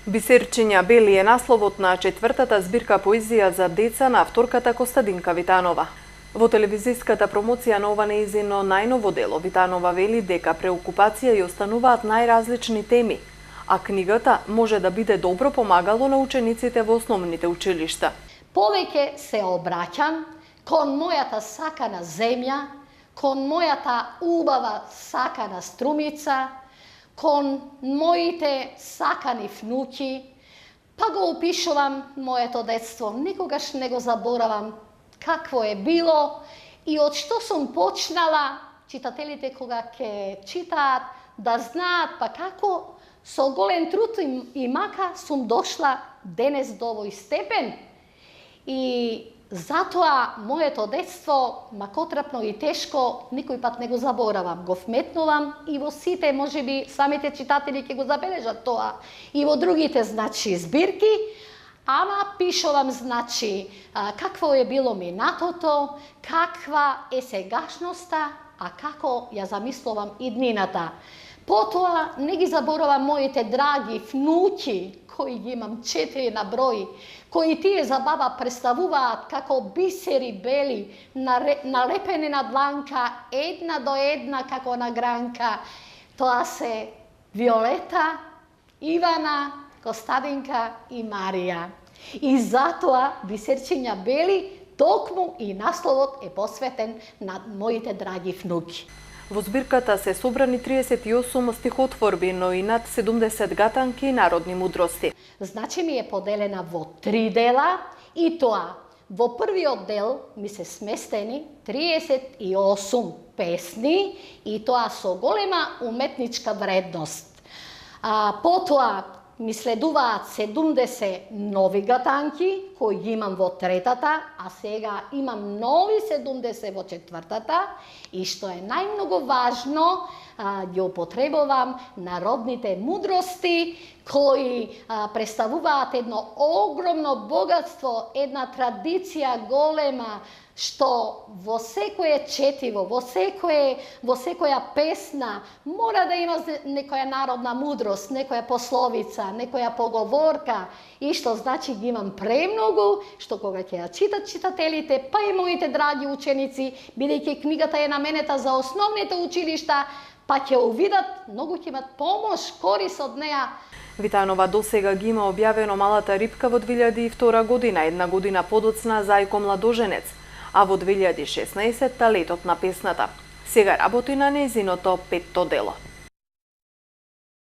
Бисерчиња бели е насловот на четвртата збирка поезија за деца на авторката Костадинка Витанова. Во телевизиската промоција на ова нејзино најново дело, Витанова вели дека преокупација и остануваат најразлични теми, а книгата може да биде добро помагало на учениците во основните училишта. Повеќе се обраќам кон мојата сакана земја, кон мојата убава сакана струмица, кон моите сакани внуки, па го опишувам моето детство. Никогаш не го заборавам какво е било и од што сум почнала, читателите кога ќе читаат, да знаат па како со голем труд и мака сум дошла денес до овој степен. И затоа моето детство, макотрапно и тешко, никој пат не го заборавам. Го вметнувам и во сите, можеби самите читатели ќе го забележат тоа, и во другите, збирки, ама пишувам, какво е било минатото, каква е сегашноста, а како ја замислувам иднината. Потоа не ги заборавам моите драги внуки, кои ги имам 4 на број, кои тие за баба представуваат како бисери бели, налепени на дланка, една до една како на гранка. Тоа се Виолета, Ивана, Костадинка и Марија. И затоа Бисерчиња бели, токму и насловот е посветен на моите драги внуки. Во збирката се собрани 38 стихотворби, но и над 70 гатанки и народни мудрости. Ми е поделена во 3 дела и тоа во првиот дел ми се сместени 38 песни и тоа со голема уметничка вредност. Потоа ми следуваат 70 нови гатанки, кои ги имам во третата, а сега имам нови 70 во четвртата, и што е најмногу важно, ги употребувам народните мудрости, кои представуваат едно огромно богатство, една традиција голема, што во секое четиво, во секоја песна мора да има некоја народна мудрост, некоја пословица, некоја поговорка, и што ги имам премногу, што кога ќе ја читат читателите, па и моите драги ученици, бидејќи книгата е наменета за основните училишта, па ќе увидат, многу ќе имат помош, корис од неа. Витанова досега ги има објавено Малата рипка во 2002 година, една година подоцна Зајко младоженец, а во 2016 летот на песната. Сега работи на нејзиното 5-то дело.